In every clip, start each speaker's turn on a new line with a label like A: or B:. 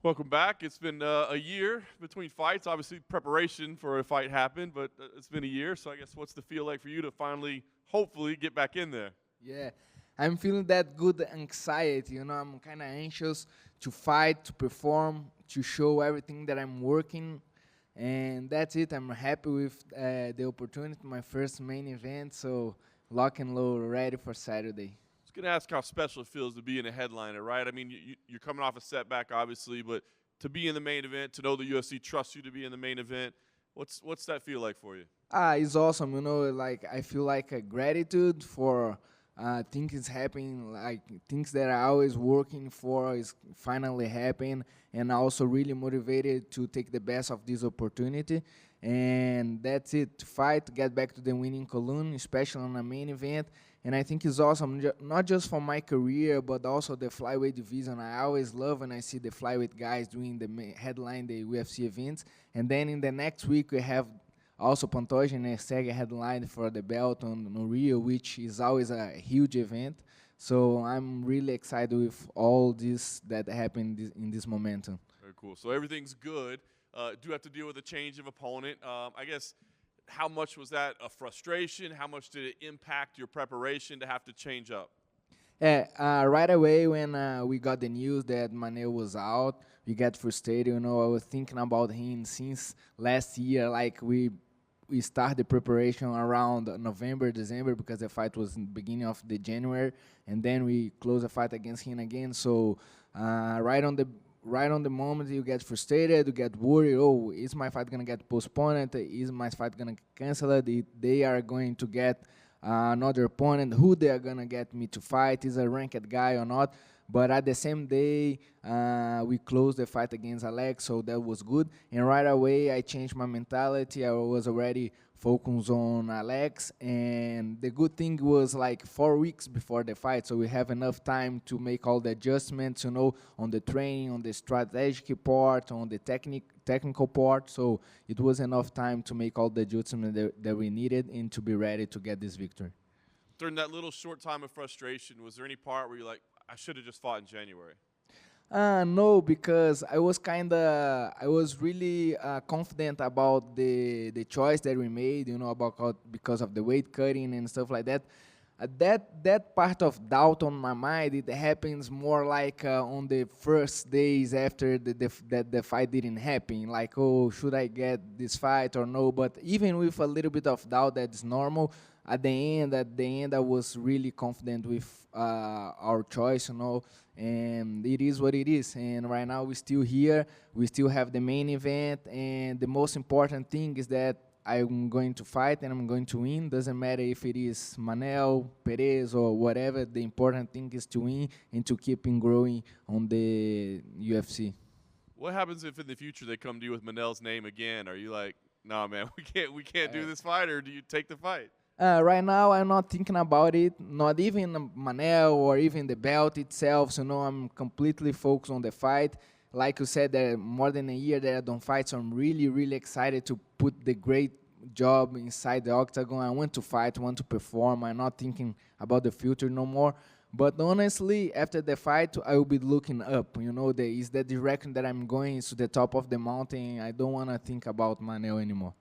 A: Welcome back. It's been a year between fights. Obviously, preparation for a fight happened, but it's been a year. So I guess what's the feel like for you to finally, hopefully, get back in there?
B: Yeah, I'm feeling that good anxiety. I'm kind of anxious to fight, to perform, to show everything that I'm working, and that's it. I'm happy with the opportunity, my first main event. So lock and load, ready for Saturday.
A: I was going to ask how special it feels to be in a headliner, right? I mean, you're coming off a setback, obviously, but to be in the main event, to know the UFC trusts you to be in the main event, what's that feel like for you?
B: It's awesome. Like I feel like a gratitude for things happening, like things that I always working for is finally happening, and also really motivated to take the best of this opportunity. And that's it. To fight, to get back to the winning column, especially on a main event. And I think it's awesome, not just for my career, but also the flyweight division. I always love when I see the flyweight guys doing the headline the UFC events. And then in the next week we have also, Pantoja and Sega headline for the belt on Rio, which is always a huge event. So I'm really excited with all this that happened in this momentum.
A: Very cool. So everything's good. Do have to deal with a change of opponent. I guess how much was that a frustration? How much did it impact your preparation to have to change up?
B: Yeah, right away when we got the news that Manuel was out, we got frustrated. I was thinking about him since last year. Like we started the preparation around November, December, because the fight was in the beginning of the January, and then we closed the fight against him again. So right on the moment, you get frustrated, you get worried. Oh, is my fight gonna get postponed? Is my fight gonna cancel it? They are going to get another opponent. Who they are gonna get me to fight? Is a ranked guy or not? But at the same day, we closed the fight against Alex, so that was good. And right away, I changed my mentality. I was already focused on Alex. And the good thing was like 4 weeks before the fight, so we have enough time to make all the adjustments, on the training, on the strategic part, on the technical part. So it was enough time to make all the adjustments that we needed and to be ready to get this victory.
A: During that little short time of frustration, was there any part where you're like, I should have just fought in January?
B: No, because I was really confident about the choice that we made, because of the weight cutting and stuff like that. That part of doubt on my mind, it happens more like on the first days after that the fight didn't happen. Like, oh, should I get this fight or no? But even with a little bit of doubt, that's normal. At the end, I was really confident with our choice, and it is what it is. And right now, we're still here. We still have the main event, and the most important thing is that I'm going to fight and I'm going to win. Doesn't matter if it is Manel, Perez, or whatever. The important thing is to win and to keep on growing on the UFC.
A: What happens if in the future they come to you with Manel's name again? Are you like, nah, man, we can't do this fight, or do you take the fight?
B: Right now, I'm not thinking about it, not even Manel or even the belt itself. So, no, I'm completely focused on the fight. Like you said, there more than a year that I don't fight, so I'm really, really excited to put the great job inside the octagon. I want to fight, want to perform. I'm not thinking about the future no more. But honestly, after the fight, I will be looking up. Is the direction that I'm going is to the top of the mountain. I don't want to think about Manel anymore.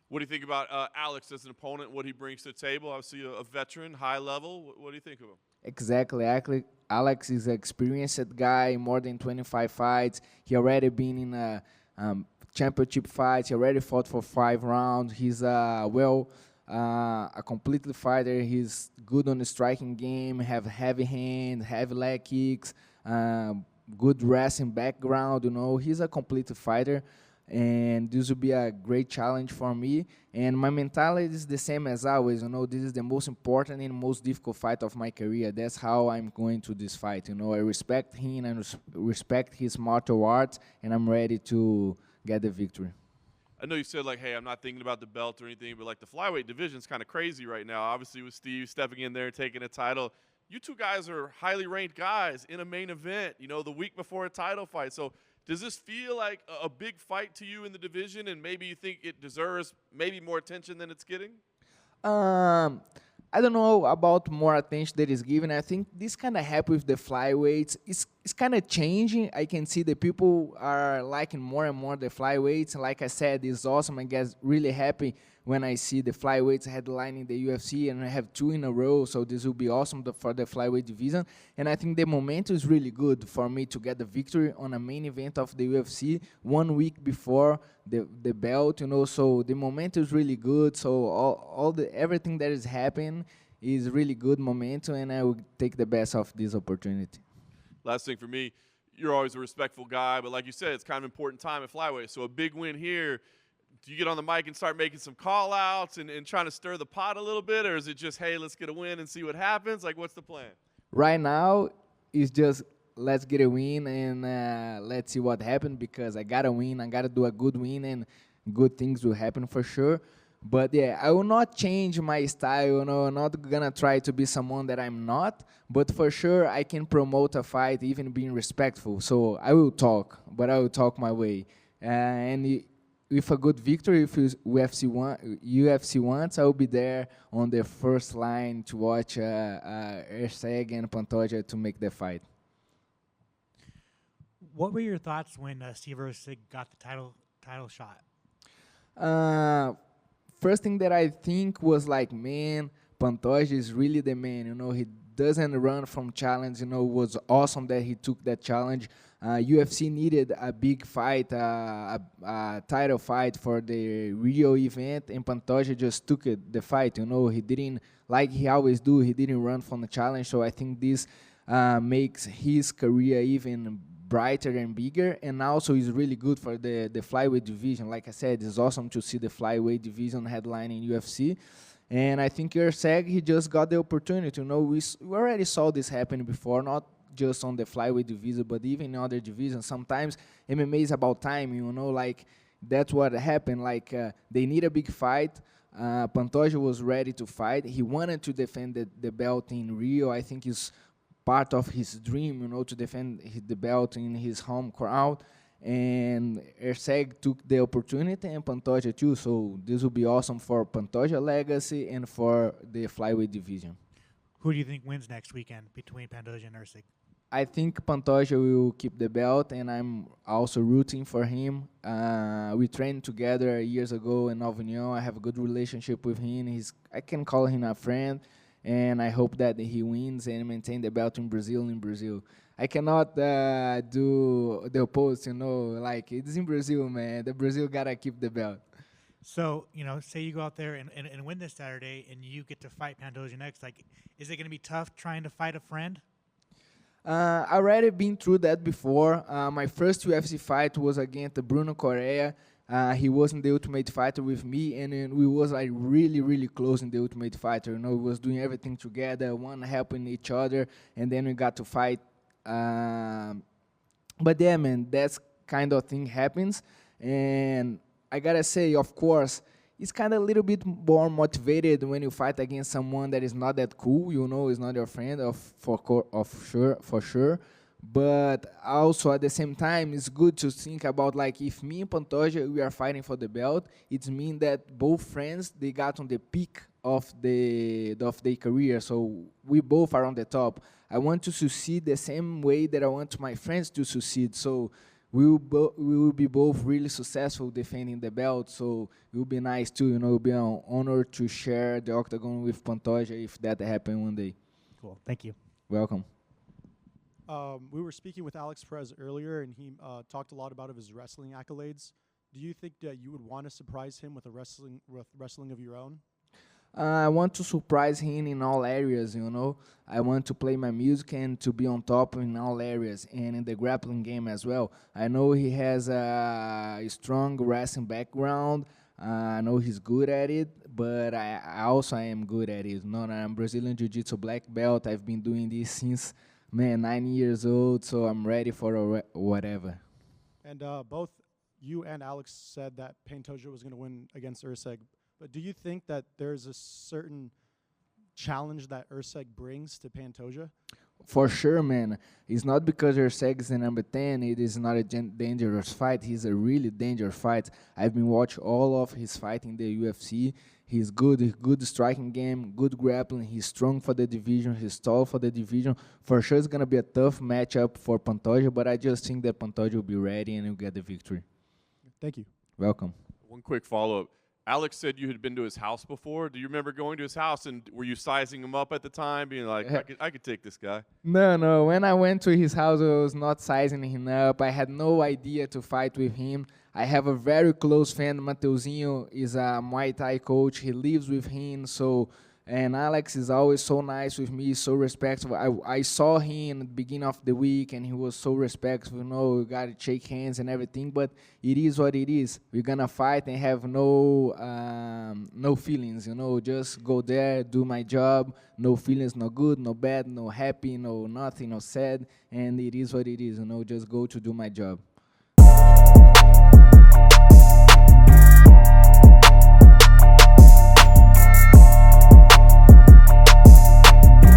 A: What do you think about Alex as an opponent, what he brings to the table? Obviously a veteran, high level. What do you think of him?
B: Exactly. Alex is an experienced guy, more than 25 fights. He already been in a championship fights. He already fought for 5 rounds. He's a complete fighter. He's good on the striking game, have heavy hand, heavy leg kicks, good wrestling background. He's a complete fighter, and this will be a great challenge for me. And my mentality is the same as always. This is the most important and most difficult fight of my career. That's how I'm going to this fight. I respect him and respect his martial arts, and I'm ready to get the victory.
A: I know you said, like, hey, I'm not thinking about the belt or anything, but, like, the flyweight division's kind of crazy right now. Obviously, with Steve stepping in there and taking a title. You two guys are highly ranked guys in a main event, the week before a title fight. So does this feel like a big fight to you in the division, and maybe you think it deserves maybe more attention than it's getting?
B: I don't know about more attention that is given. I think this kind of happen with the flyweights. It's it's kind of changing. I can see the people are liking more and more the flyweights. And like I said, it's awesome. I get really happy when I see the flyweights headlining the UFC, and I have 2 in a row. So this will be awesome for the flyweight division. And I think the momentum is really good for me to get the victory on a main event of the UFC 1 week before the belt. So the momentum is really good. So everything that is happening is really good momentum, and I will take the best of this opportunity.
A: Last thing for me, you're always a respectful guy, but like you said, it's kind of an important time at flyweight. So a big win here, do you get on the mic and start making some call-outs and trying to stir the pot a little bit, or is it just, hey, let's get a win and see what happens? Like, what's the plan?
B: Right now, it's just let's get a win and let's see what happens, because I got to win. I got to do a good win, and good things will happen for sure. But yeah, I will not change my style. I'm not gonna try to be someone that I'm not. But for sure, I can promote a fight, even being respectful. So I will talk, but I will talk my way. And with a good victory, if UFC wants, I will be there on the first line to watch Erceg and Pantoja to make the fight.
C: What were your thoughts when Stipe Miocic got the title shot?
B: First thing that I think was like, man, Pantoja is really the man. He doesn't run from challenge. It was awesome that he took that challenge. UFC needed a big fight, a title fight for the Rio event, and Pantoja just took the fight. He didn't, like he always do, he didn't run from the challenge. So I think this makes his career even brighter and bigger, and also is really good for the flyweight division. Like I said, it's awesome to see the flyweight division headlining UFC. And I think Erceg, he just got the opportunity. We already saw this happen before, not just on the flyweight division, but even in other divisions. Sometimes MMA is about timing, like that's what happened. Like they need a big fight. Pantoja was ready to fight. He wanted to defend the belt in Rio. I think it's part of his dream, to defend the belt in his home crowd. And Erceg took the opportunity, and Pantoja too. So this will be awesome for Pantoja legacy and for the flyweight division.
C: Who do you think wins next weekend between Pantoja and Erceg?
B: I think Pantoja will keep the belt, and I'm also rooting for him. We trained together years ago in Avignon. I have a good relationship with him. I can call him a friend. And I hope that he wins and maintain the belt in Brazil. I cannot do the opposite, like it's in Brazil, man. The Brazil gotta keep the belt.
C: So, say you go out there and win this Saturday, and you get to fight Pantoja next. Like, is it going to be tough trying to fight a friend?
B: I already been through that before. My first UFC fight was against Bruno Correa. He wasn't the Ultimate Fighter with me, and we was like really, really close in the Ultimate Fighter. We was doing everything together, one helping each other, and then we got to fight. But yeah, man, that's kind of thing happens, and I gotta say, of course, it's kind of a little bit more motivated when you fight against someone that is not that cool. Is not your friend, for sure. But also at the same time, it's good to think about, like, if me and Pantoja, we are fighting for the belt, it means that both friends, they got on the peak of their career. So we both are on the top. I want to succeed the same way that I want my friends to succeed. So we will be both really successful defending the belt. So it will be nice too. It will be an honor to share the octagon with Pantoja if that happens one day.
C: Cool. Thank you.
B: Welcome.
D: We were speaking with Alex Perez earlier, and he talked a lot about his wrestling accolades. Do you think that you would want to surprise him with wrestling of your own?
B: I want to surprise him in all areas, I want to play my music and to be on top in all areas, and in the grappling game as well. I know he has a strong wrestling background. I know he's good at it, but I also am good at it. I'm Brazilian Jiu-Jitsu black belt. I've been doing this since 9 years old, so I'm ready for whatever.
D: And both you and Alex said that Pantoja was going to win against Erceg. But do you think that there's a certain challenge that Erceg brings to Pantoja?
B: For sure, man. It's not because Erceg is the number 10, it is not a dangerous fight. He's a really dangerous fight. I've been watching all of his fight in the UFC. He's good striking game, good grappling. He's strong for the division. He's tall for the division. For sure, it's going to be a tough matchup for Pantoja, but I just think that Pantoja will be ready and will get the victory.
D: Thank you.
B: Welcome.
A: One quick follow-up. Alex said you had been to his house before. Do you remember going to his house, and were you sizing him up at the time, being like, I could take this guy?
B: No. When I went to his house, I was not sizing him up. I had no idea to fight with him. I have a very close friend, Matheusinho, is a Muay Thai coach. He lives with him, and Alex is always so nice with me, so respectful. I saw him at the beginning of the week, and he was so respectful. We got to shake hands and everything, but it is what it is. We're going to fight and have no feelings, Just go there, do my job. No feelings, no good, no bad, no happy, no nothing, no sad. And it is what it is, Just go to do my job.